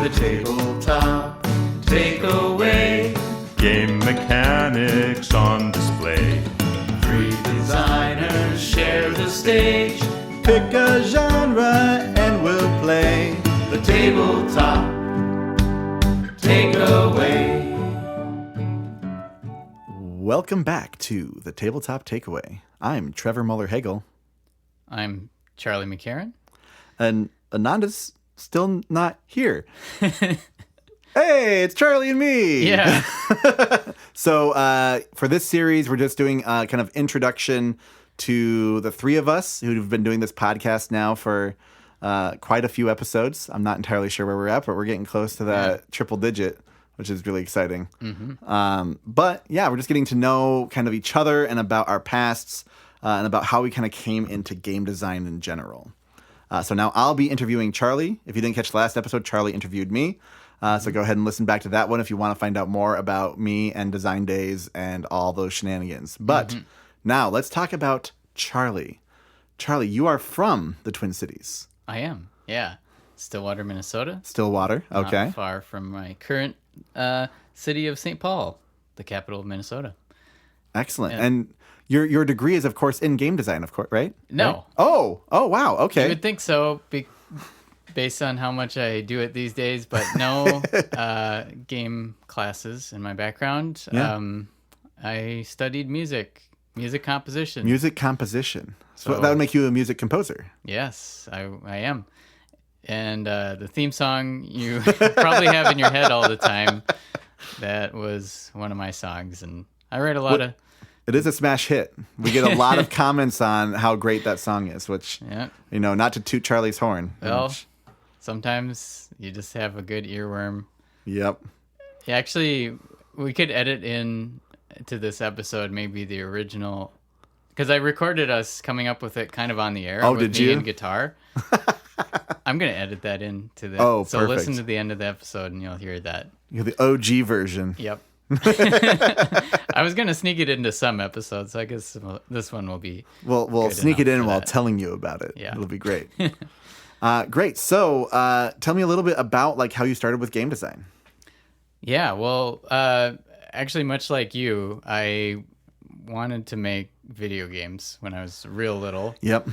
The tabletop takeaway. Game mechanics on display. Three designers share the stage. Pick a genre and we'll play. The tabletop takeaway. Welcome back to the Tabletop Takeaway. I'm Trevor Muller-Hagel. I'm Charlie McCarron. And Ananda's still not here. Hey, it's Charlie and me. Yeah. So for this series, we're just doing a kind of introduction to the three of us who've been doing this podcast now for quite a few episodes. I'm not entirely sure where we're at, but we're getting close to that triple digit, which is really exciting. Mm-hmm. But yeah, we're just getting to know kind of each other and about our pasts and about how we kind of came into game design in general. So now I'll be interviewing Charlie. If you didn't catch the last episode, Charlie interviewed me. So go ahead and listen back to that one if you want to find out more about me and design days and all those shenanigans. But now let's talk about Charlie. Charlie, you are from the Twin Cities. I am, yeah. Stillwater, Minnesota. Stillwater, okay. Not far from my current city of St. Paul, the capital of Minnesota. Excellent. And your degree is, of course, in game design, of course, right? No. Right? Oh, wow, okay. You would think so, based on how much I do it these days, but no game classes in my background. Yeah. I studied music composition. Music composition. So that would make you a music composer. Yes, I am. And the theme song you probably have in your head all the time, that was one of my songs. And I write a lot of... It is a smash hit. We get a lot of comments on how great that song is, which, not to toot Charlie's horn. Well, sometimes you just have a good earworm. Yep. Yeah, actually, we could edit in to this episode maybe the original, because I recorded us coming up with it kind of on the air. Oh, with did me you? And guitar. I'm going to edit that into the... Oh, so perfect. listen to the end of the episode and you'll hear that. You're the OG version. Yep. I was going to sneak it into some episodes, so I guess this one will be... We'll sneak it in while that. telling you about it. Yeah. It'll be great. Great. So tell me a little bit about like how you started with game design. Yeah, well, actually, much like you, I wanted to make video games when I was real little. Yep.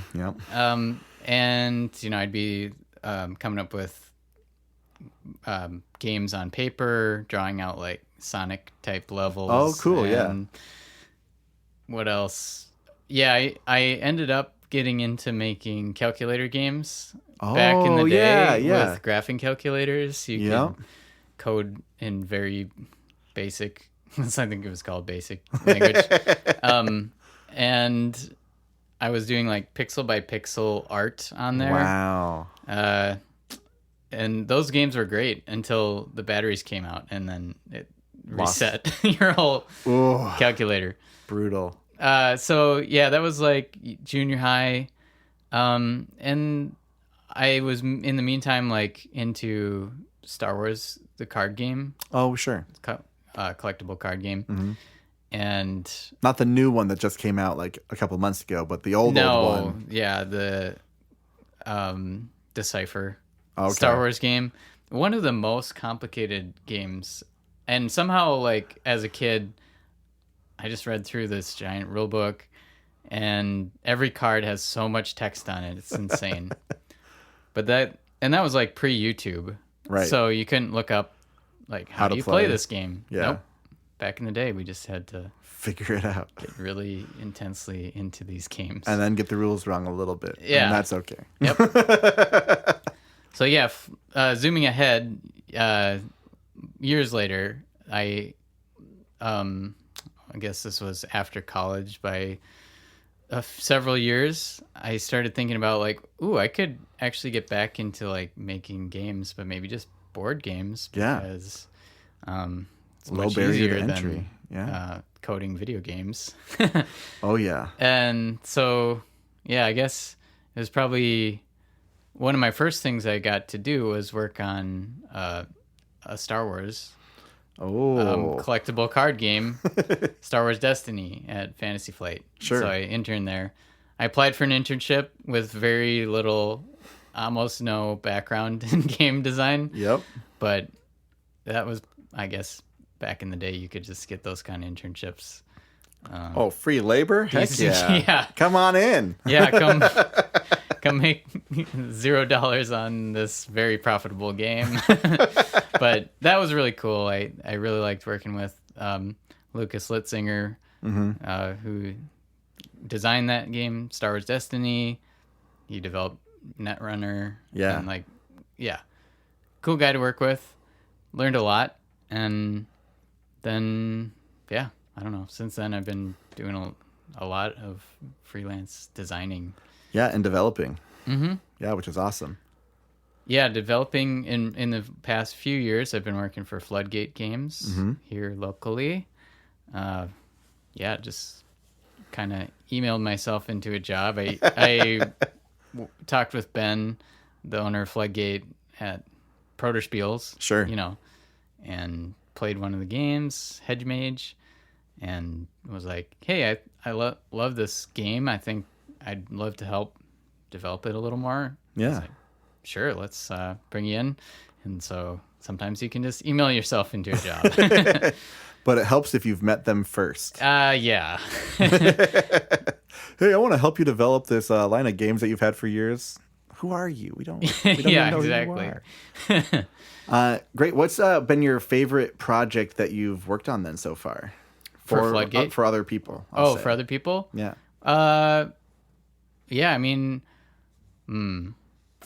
And, I'd be coming up with games on paper, drawing out like Sonic type levels. Oh, cool, yeah. What else? Yeah, I ended up getting into making calculator games back in the day with graphing calculators. You could code in very basic, I think it was called basic language. And I was doing like pixel by pixel art on there. Wow. And those games were great until the batteries came out, and then it reset your whole calculator. Brutal. So yeah, that was like junior high. And I was in the meantime like into Star Wars, the card game. Oh, sure. Collectible card game. Mm-hmm. And not the new one that just came out like a couple months ago, but the old one. Yeah, the Decipher Okay. Star Wars game. One of the most complicated games. And somehow, like, as a kid, I just read through this giant rule book, and every card has so much text on it. It's insane. But that was like pre-YouTube. Right. So you couldn't look up, like, how do you play this game? Yeah. Nope. Back in the day, we just had to figure it out. Get really intensely into these games. And then get the rules wrong a little bit. Yeah. And that's okay. Yep. So yeah, zooming ahead, years later, I guess this was after college. By several years, I started thinking about like, I could actually get back into like making games, but maybe just board games. Because, it's low much barrier to than, entry. Yeah. Coding video games. Oh yeah. And so, yeah, I guess it was probably one of my first things I got to do was work on a Star Wars collectible card game, Star Wars Destiny at Fantasy Flight. Sure. So I interned there. I applied for an internship with very little almost no background in game design. Yep. But that was, I guess, back in the day, you could just get those kind of internships. Oh, free labor? Heck yeah. Yeah. Come on in. Yeah, come make $0 on this very profitable game. But that was really cool. I really liked working with Lucas Litzinger, who designed that game, Star Wars Destiny. He developed Netrunner. Yeah. And cool guy to work with. Learned a lot. And then, yeah, I don't know. Since then, I've been doing a lot of freelance designing. Yeah, and developing. Mm-hmm. Yeah, which is awesome. Yeah, developing in the past few years, I've been working for Floodgate Games here locally. Just kind of emailed myself into a job. I talked with Ben, the owner of Floodgate, at Protospiels. Sure. And played one of the games, Hedge Mage, and was like, hey, I love this game. I think I'd love to help develop it a little more. Yeah. Like, sure, let's bring you in. And so sometimes you can just email yourself into a job. But it helps if you've met them first. Yeah. Hey, I want to help you develop this line of games that you've had for years. Who are you? We don't Yeah, even know exactly. who you are. Great. What's been your favorite project that you've worked on then so far? For Floodgate? For other people. I'll say. For other people? Yeah. Yeah, I mean... And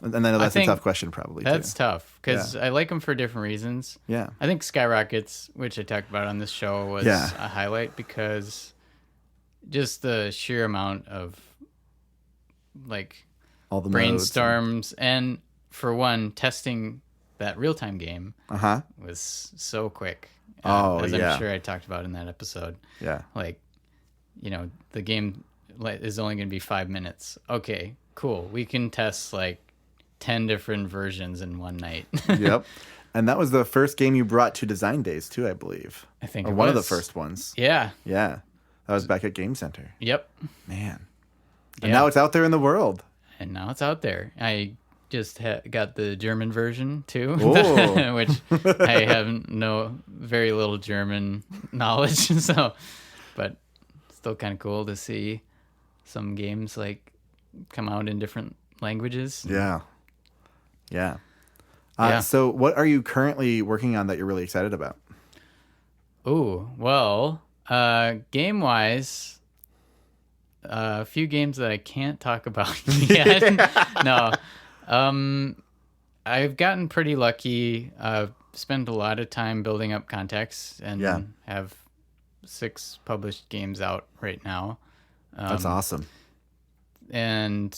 I know that's a tough question probably, That's too. tough, because I like them for different reasons. Yeah. I think Skyrockets, which I talked about on this show, was a highlight because just the sheer amount of, all the brainstorms and, for one, testing that real-time game was so quick. As I'm sure I talked about in that episode. Yeah. The game is only going to be 5 minutes. Okay, cool. We can test 10 different versions in one night. Yep. And that was the first game you brought to Design Days too, I believe. I think or one of the first ones. Yeah. Yeah. That was back at Game Center. Yep. Man. And now it's out there in the world. And now it's out there. I just got the German version too, Oh. which I have very little German knowledge. But still kind of cool to see some games come out in different languages. Yeah. Yeah. Yeah. So what are you currently working on that you're really excited about? Oh, well, game-wise, a few games that I can't talk about yet. No. I've gotten pretty lucky. I've spent a lot of time building up contacts and have 6 published games out right now. That's awesome. And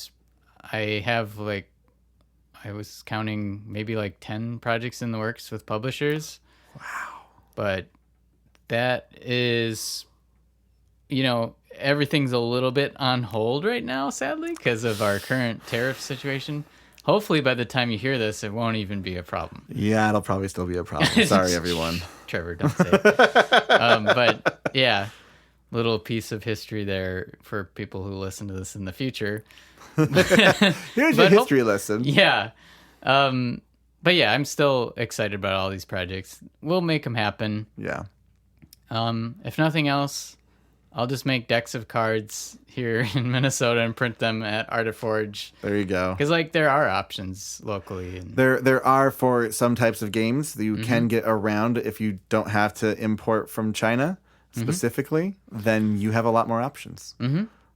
I have I was counting maybe 10 projects in the works with publishers. Wow. But that is, everything's a little bit on hold right now, sadly, because of our current tariff situation. Hopefully by the time you hear this, it won't even be a problem. Yeah, it'll probably still be a problem. Sorry, everyone. Trevor, don't say it. But yeah, little piece of history there for people who listen to this in the future. Here's your history lesson. Yeah. But yeah, I'm still excited about all these projects. We'll make them happen. Yeah. If nothing else, I'll just make decks of cards here in Minnesota and print them at Artiforge. There you go. Because there are options locally. And... There are for some types of games that you can get around if you don't have to import from China specifically. Then you have a lot more options.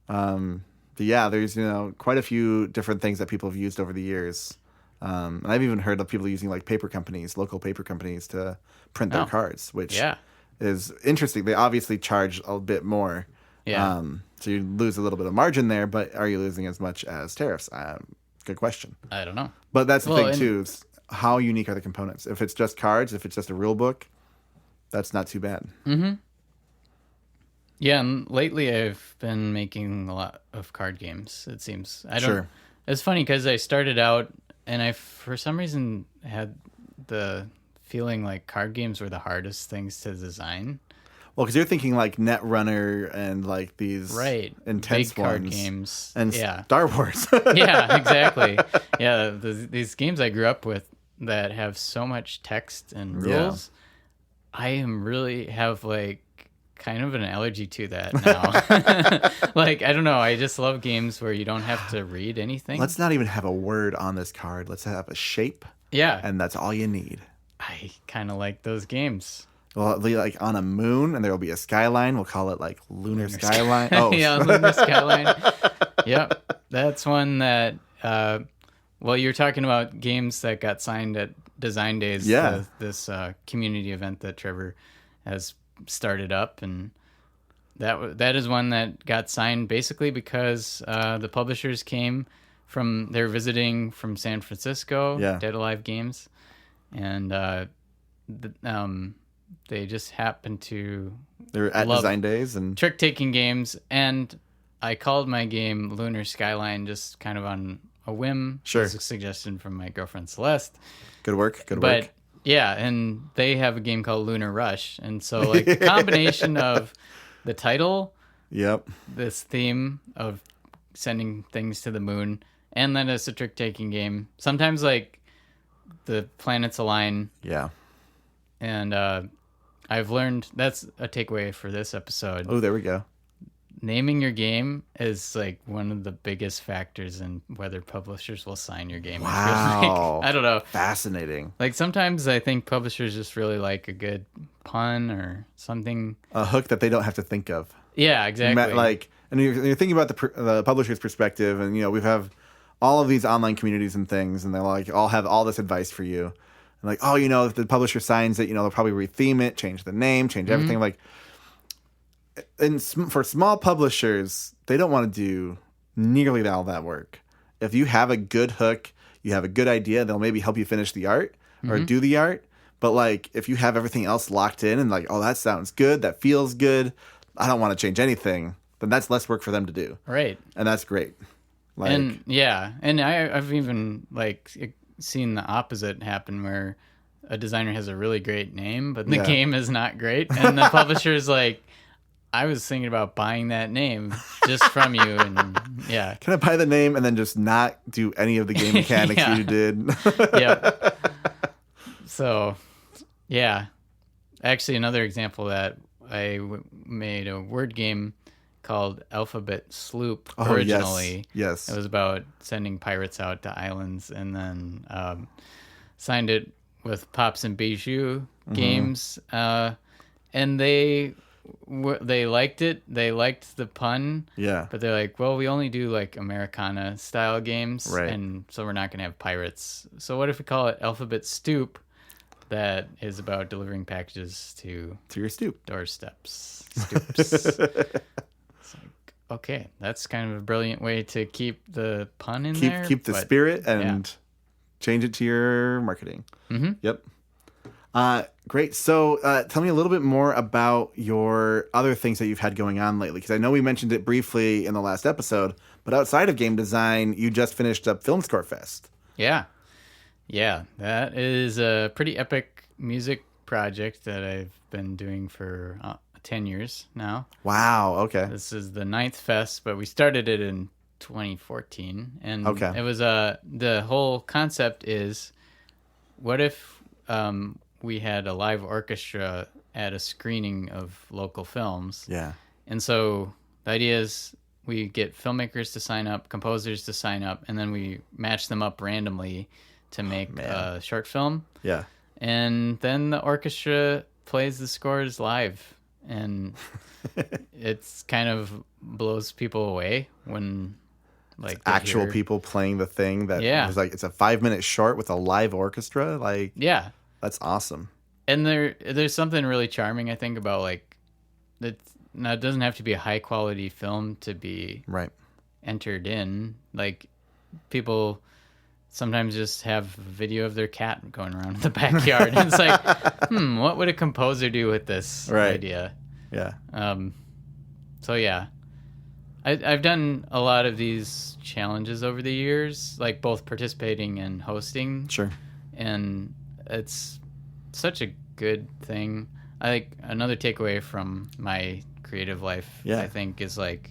But yeah, there's quite a few different things that people have used over the years. And I've even heard of people using local paper companies to print their cards, which is interesting. They obviously charge a bit more. Yeah. So you lose a little bit of margin there, but are you losing as much as tariffs? Good question. I don't know. But that's the thing too, is how unique are the components? If it's just cards, if it's just a rule book, that's not too bad. Mm-hmm. Yeah, and lately I've been making a lot of card games, it seems. It's funny because I started out and I, for some reason, had the feeling card games were the hardest things to design. Well, because you're thinking like Netrunner and like these Right. intense Big card ones. games. And yeah. Star Wars. Yeah, exactly. Yeah, these games I grew up with that have so much text and rules, I am really have like kind of an allergy to that now. Like, I don't know. I just love games where you don't have to read anything. Let's not even have a word on this card. Let's have a shape, Yeah. and that's all you need. I kind of like those games. Well, it'll be like on a moon, and there will be a skyline. We'll call it like lunar skyline. Oh, Yeah, Lunar Skyline. Yep. That's one that, well, you're talking about games that got signed at Design Days. Yeah. This community event that Trevor has started up. And that is one that got signed basically because the publishers came they're visiting from San Francisco, Yeah. Dead Alive Games. And they just happened to they're at love Design Days, and trick-taking games, and I called my game Lunar Skyline just kind of on a whim. Sure. It was a suggestion from my girlfriend Celeste. good work. Good But work. yeah, and they have a game called Lunar Rush, and so like the combination of the title, Yep. this theme of sending things to the moon, and then it's a trick-taking game. Sometimes like the planets align, Yeah. and I've learned that's a takeaway for this episode. Oh, there we go. Naming your game is like one of the biggest factors in whether publishers will sign your game. I feel Wow. like. I don't know. Fascinating. Like sometimes I think publishers just really like a good pun or something. A hook that they don't have to think of. Yeah, exactly. Like, and you're thinking about the publisher's perspective, and we have all of these online communities and things, and they're like all have all this advice for you, and like, oh, if the publisher signs it, they'll probably retheme it, change the name, change everything. Like, and for small publishers, they don't want to do nearly all that work. If you have a good hook, you have a good idea, they'll maybe help you finish the art or do the art. But like, if you have everything else locked in and like, oh, that sounds good, that feels good, I don't want to change anything, then that's less work for them to do. Right. And that's great. Like, And yeah, and I've even like seen the opposite happen where a designer has a really great name, but the Yeah. game is not great, and the publisher's like, I was thinking about buying that name just from you, and yeah. can I buy the name and then just not do any of the game mechanics Yeah. you did? Yep. So, yeah. Actually, another example that I made a word game called Alphabet Sloop Oh, originally. yes. It was about sending pirates out to islands, and then signed it with Pops and Bijou Games, and they liked it. They liked the pun. Yeah. But they're like, well, we only do like Americana style games, Right. and so we're not going to have pirates. So what if we call it Alphabet Stoop? That is about delivering packages to To your stoop. doorsteps. Stoops. It's like, okay, that's kind of a brilliant way to keep the pun in there. Keep the but- spirit and change it to your marketing. Mhm. Yep. Great. So tell me a little bit more about your other things that you've had going on lately, because I know we mentioned it briefly in the last episode, but outside of game design, you just finished up Film Score Fest. Yeah. Yeah, that is a pretty epic music project that I've been doing for 10 years now. Wow. Okay. This is the 9th fest, but we started it in 2014. And Okay. it was the whole concept is, what if we had a live orchestra at a screening of local films? Yeah. And so the idea is we get filmmakers to sign up, composers to sign up, and then we match them up randomly to make a short film. Yeah. And then the orchestra plays the scores live. And it's kind of blows people away when like they Actual hear- people playing the thing that Yeah. was like, it's a 5-minute short with a live orchestra. Like, Yeah. that's awesome. And there's something really charming, I think, about like that. Now, it doesn't have to be a high quality film to be Right. entered in. Like, people sometimes just have a video of their cat going around in the backyard. And it's like, what would a composer do with this Right. idea? Yeah. So yeah, I've done a lot of these challenges over the years, like both participating and hosting. Sure. And it's such a good thing. like another takeaway from my creative life, Yeah. I think, is like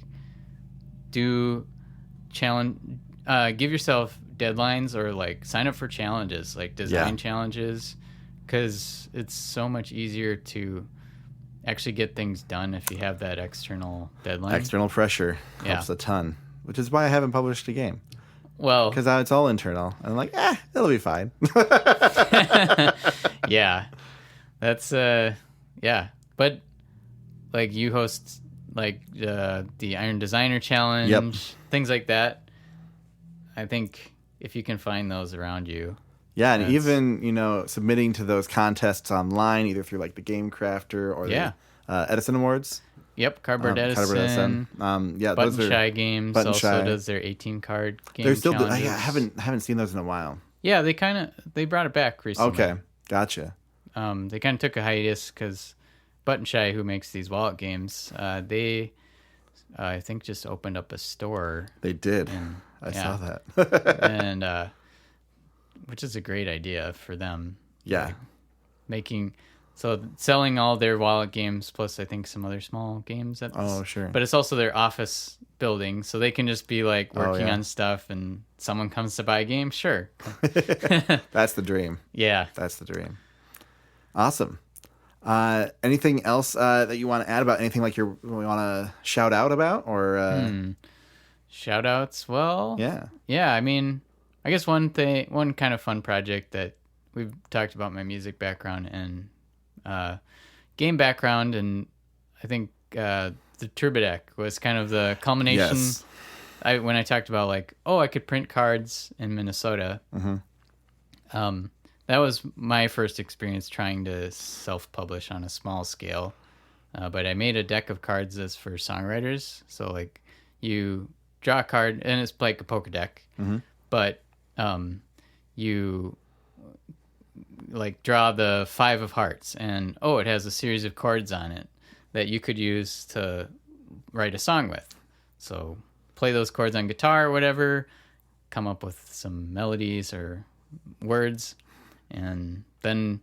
do challenge, give yourself deadlines or like sign up for challenges, like design challenges, because it's so much easier to actually get things done if you have that external deadline. External pressure helps a ton, which is why I haven't published a game. Well, Because it's all internal. And I'm like, it'll be fine. yeah, that's yeah. But like you host like the Iron Designer Challenge, things like that. I think if you can find those around you. Yeah, and even, submitting to those contests online, either through like the Game Crafter or the Edison Awards. Yep, Cardboard Edison. Cardboard Edison. Button those are Shy Games Button also Shy. does their 18 card game They're still. challenges. I haven't seen those in a while. Yeah, they brought it back recently. Okay, gotcha. They kind of took a hiatus because Button Shy, who makes these wallet games, they I think just opened up a store. They did. I saw that. and which is a great idea for them. Yeah. Selling all their wallet games plus I think some other small games. Sure. But it's also their office building, so they can just be like working on stuff, and someone comes to buy a game. Sure. That's the dream. Yeah. That's the dream. Awesome. Anything else that you want to add about anything like you want to shout out about or? Shout outs? Well, yeah. I mean, I guess one kind of fun project that we've talked about my music background and game background, and I think the Turbodeck was kind of the culmination. Yes. When I talked about like, I could print cards in Minnesota. That was my first experience trying to self-publish on a small scale. But I made a deck of cards as for songwriters. So like you draw a card, and it's like a poker deck, but you like draw the 5 of hearts, and it has a series of chords on it that you could use to write a song with. So play those chords on guitar or whatever, come up with some melodies or words, and then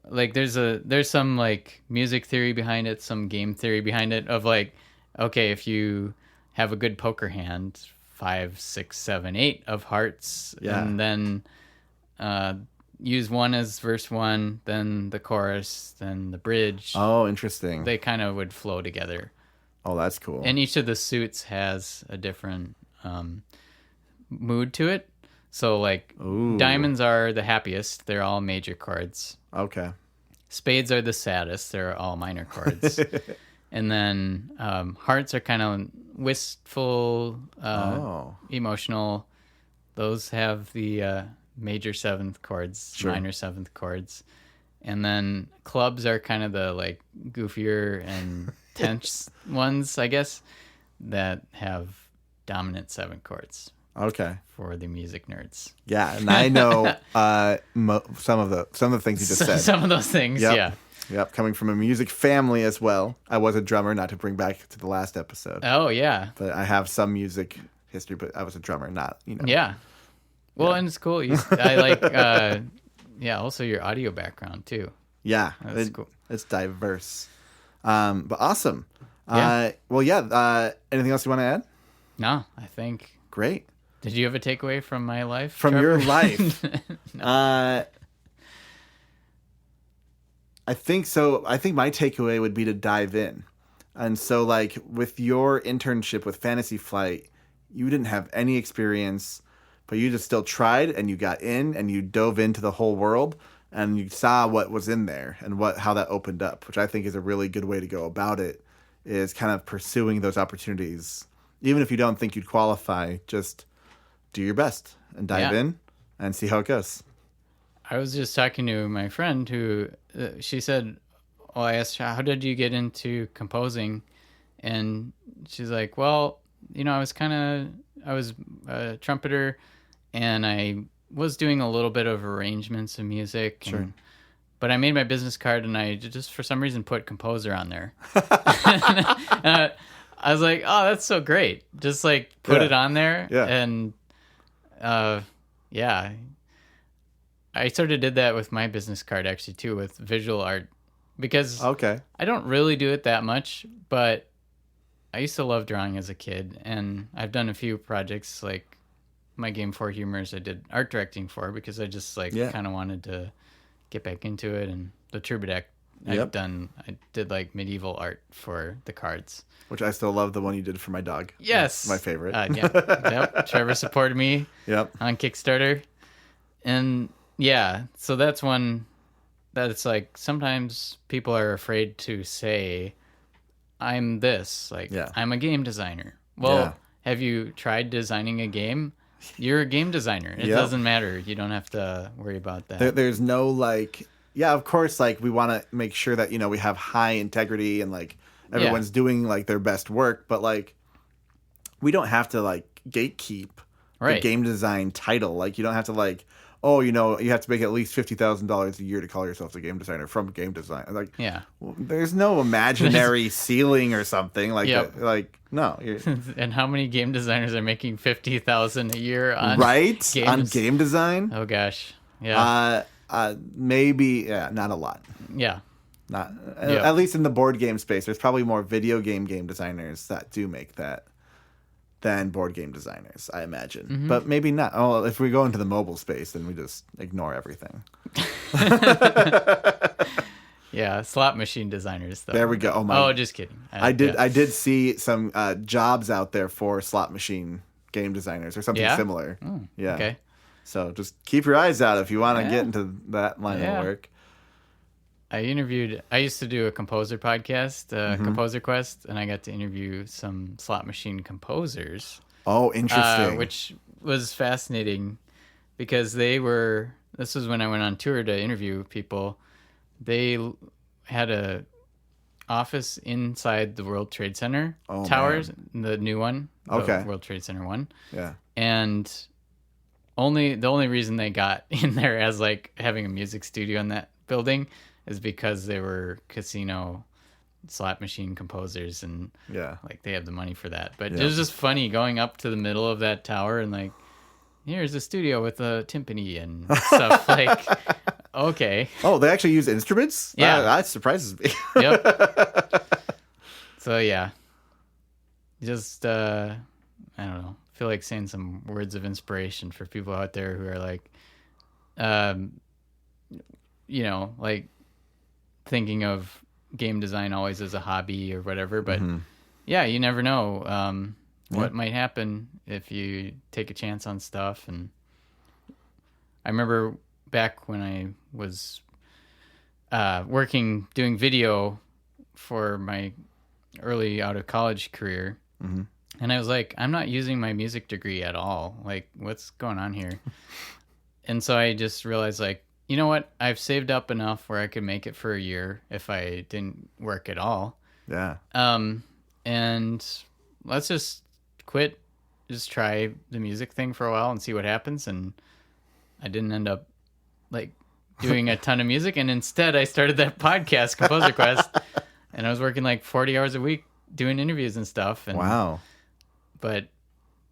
like there's some like music theory behind it, some game theory behind it of like, okay, if you have a good poker hand, 5, 6, 7, 8 of hearts, and then use one as verse 1, then the chorus, then the bridge. Oh, interesting. They kind of would flow together. Oh, that's cool. And each of the suits has a different mood to it. So like diamonds are the happiest. They're all major chords. Okay. Spades are the saddest. They're all minor chords. And then hearts are kind of wistful, emotional. Those have the major 7th chords, minor 7th chords. And then clubs are kind of the like goofier and tense ones, I guess, that have dominant 7 chords. Okay. For the music nerds. Yeah, and I know some of the things you just said. Some of those things, yeah. Yep, coming from a music family as well. I was a drummer, not to bring back to the last episode. Oh, yeah. But I have some music history, but I was a drummer, not, Yeah. Well, and it's cool. I like, also your audio background, too. Yeah. That's cool. It's diverse. But awesome. Yeah. Anything else you want to add? No, I think. Great. Did you have a takeaway from my life? From Trevor? your life? I think so. I think my takeaway would be to dive in. And so, like, with your internship with Fantasy Flight, you didn't have any experience, but you just still tried, and you got in, and you dove into the whole world, and you saw what was in there and how that opened up, which I think is a really good way to go about it, is kind of pursuing those opportunities. Even if you don't think you'd qualify, just do your best and dive in and see how it goes. I was just talking to my friend who, she said, I asked her, how did you get into composing? And she's like, well, I was a trumpeter, and I was doing a little bit of arrangements of music. Sure. But I made my business card, and I just, for some reason, put composer on there. I was like, oh, that's so great. Just like put it on there. Yeah. And I sort of did that with my business card actually too, with visual art because Okay. I don't really do it that much, but I used to love drawing as a kid, and I've done a few projects like my game For Humors I did art directing for because I just kind of wanted to get back into it, and the Troubadour deck I did like medieval art for the cards. Which I still love the one you did for my dog. Yes. That's my favorite. Yep. Trevor supported me on Kickstarter. And yeah, so that's one that's like sometimes people are afraid to say, I'm this. Like, I'm a game designer. Well, have you tried designing a game? You're a game designer. It doesn't matter. You don't have to worry about that. There's no like, of course, like we want to make sure that, we have high integrity and like everyone's doing like their best work, but like we don't have to like gatekeep the game design title. Like you don't have to like, you have to make at least $50,000 a year to call yourself a game designer from game design. Like, there's no imaginary ceiling or something like no. And how many game designers are making $50,000 a year on games? On game design? Oh gosh, yeah. Maybe not a lot. Yeah. Not at least in the board game space. There's probably more video game designers that do make that than board game designers, I imagine. Mm-hmm. But maybe not. Oh, if we go into the mobile space, then we just ignore everything. Yeah, slot machine designers though. There we go. Oh, just kidding. I did see some jobs out there for slot machine game designers or something similar. Yeah. Okay. So just keep your eyes out if you want to get into that line of work. I used to do a composer podcast, Composer Quest, and I got to interview some slot machine composers. Oh, interesting. Which was fascinating because this was when I went on tour to interview people. They had a office inside the World Trade Center towers, the new one, the World Trade Center one. Yeah. And the only reason they got in there as like having a music studio in that building is because they were casino slot machine composers and like they have the money for that. But it was just funny going up to the middle of that tower and like, here's a studio with a timpani and stuff. Like, okay. Oh, they actually use instruments? Yeah. That surprises me. Yep. So yeah, just I don't know. I feel like saying some words of inspiration for people out there who are like, like thinking of game design always as a hobby or whatever. But you never know what might happen if you take a chance on stuff. And I remember back when I was doing video for my early out of college career. Mm-hmm. And I was like, I'm not using my music degree at all. Like, what's going on here? And so I just realized, like, you know what? I've saved up enough where I could make it for a year if I didn't work at all. Yeah. And let's just quit, just try the music thing for a while and see what happens. And I didn't end up, like, doing a ton of music. And instead, I started that podcast, Composer Quest. And I was working, like, 40 hours a week doing interviews and stuff. And, wow. But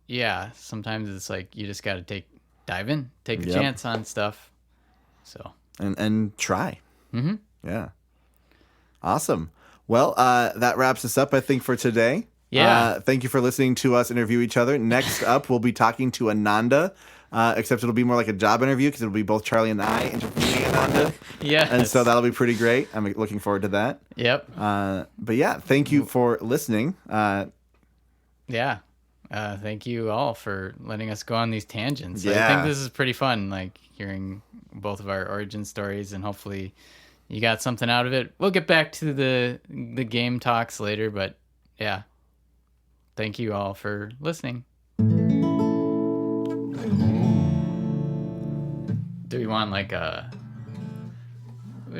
yeah, sometimes it's like you just got to dive in, take a chance on stuff. So and try. Mm-hmm. Yeah. Awesome. Well, that wraps us up, I think, for today. Yeah. Thank you for listening to us interview each other. Next up, we'll be talking to Ananda, except it'll be more like a job interview because it'll be both Charlie and I interviewing Ananda. Yeah. And so that'll be pretty great. I'm looking forward to that. Yep. But yeah, thank you for listening. Yeah. Thank you all for letting us go on these tangents. Yeah. I think this is pretty fun, like hearing both of our origin stories, and hopefully you got something out of it. We'll get back to the game talks later, but yeah. Thank you all for listening. Do we want like it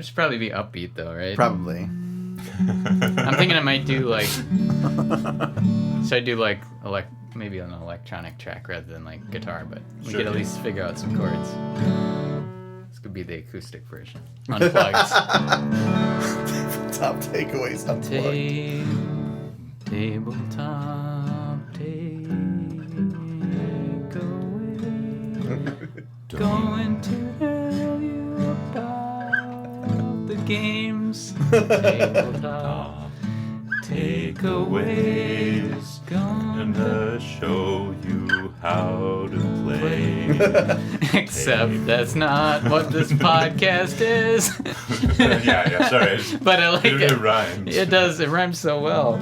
should probably be upbeat though, right? Probably. I'm thinking I might do like should I do like maybe an electronic track rather than like guitar, but we could at least figure out some chords. This could be the acoustic version. Unplugged. Top takeaways unplugged. Tabletop takeaway. Going to tell you about the games Tabletop takeaways. Gonna show you how to play. Except that's not what this podcast is. yeah, sorry. But I like it. It rhymes. It does. It rhymes so well.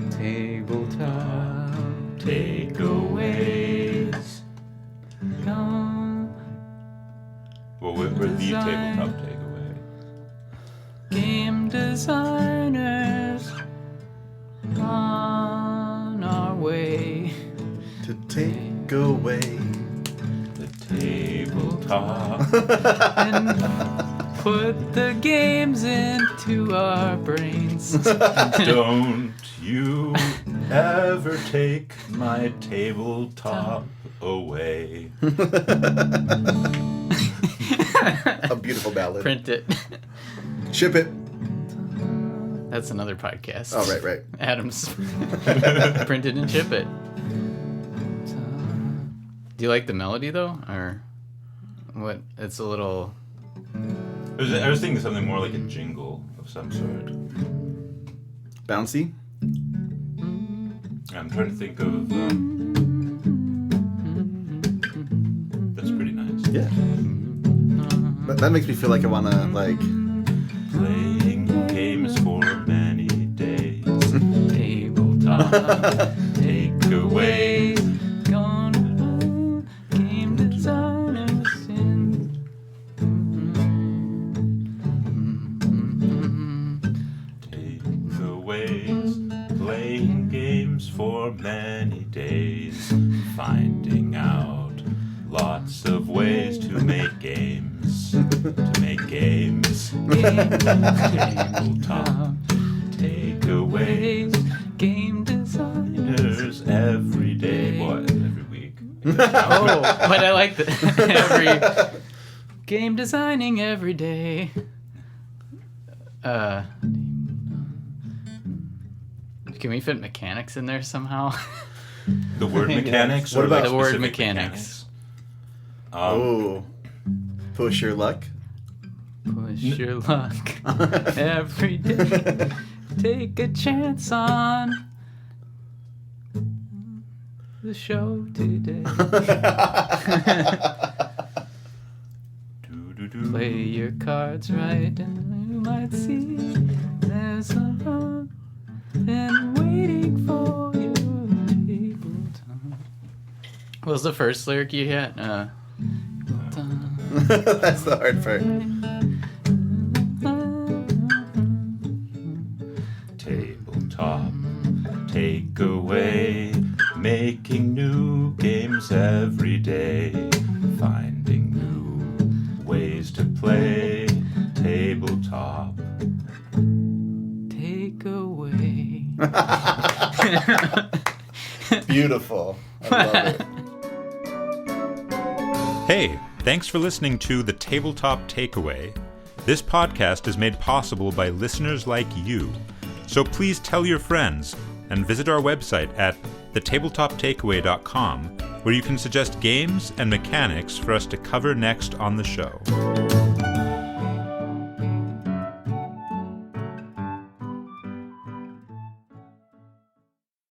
Tabletop takeaways. Come. Well, we're the tabletop takeaway. Game designers on our way. To take away The tabletop. And put the games into our brains. Don't you ever take my tabletop away. a beautiful ballad. Print it. Ship it. That's another podcast. Oh, right. Adams. Print it and ship it. Do you like the melody though, or what? It's a little. I was thinking something more like a jingle of some sort. Bouncy. I'm trying to think of. That's pretty nice. Yeah. That makes me feel like I want to like. Playing games for many days. Tabletop Takeaway. Gonna game designers in. Takeaways. Playing games for many days. Finding out lots of ways to make games. To make games. Tabletop takeaways. Game designers. There's every day. What? Every week. Oh, but I like the every game designing every day. Can we fit mechanics in there somehow? The word mechanics? What or about like the word specific mechanics? Oh. Push your luck. Push your luck every day. Take a chance on the show today. Play your cards right, and you might see there's something waiting for you. Tabletop. What was the first lyric you had? That's the hard part. Tabletop takeaway. Making new games every day. Finding new ways to play. Tabletop. Take away. Beautiful. I love it. Hey, thanks for listening to The Tabletop Takeaway. This podcast is made possible by listeners like you. So please tell your friends and visit our website at thetabletoptakeaway.com, where you can suggest games and mechanics for us to cover next on the show.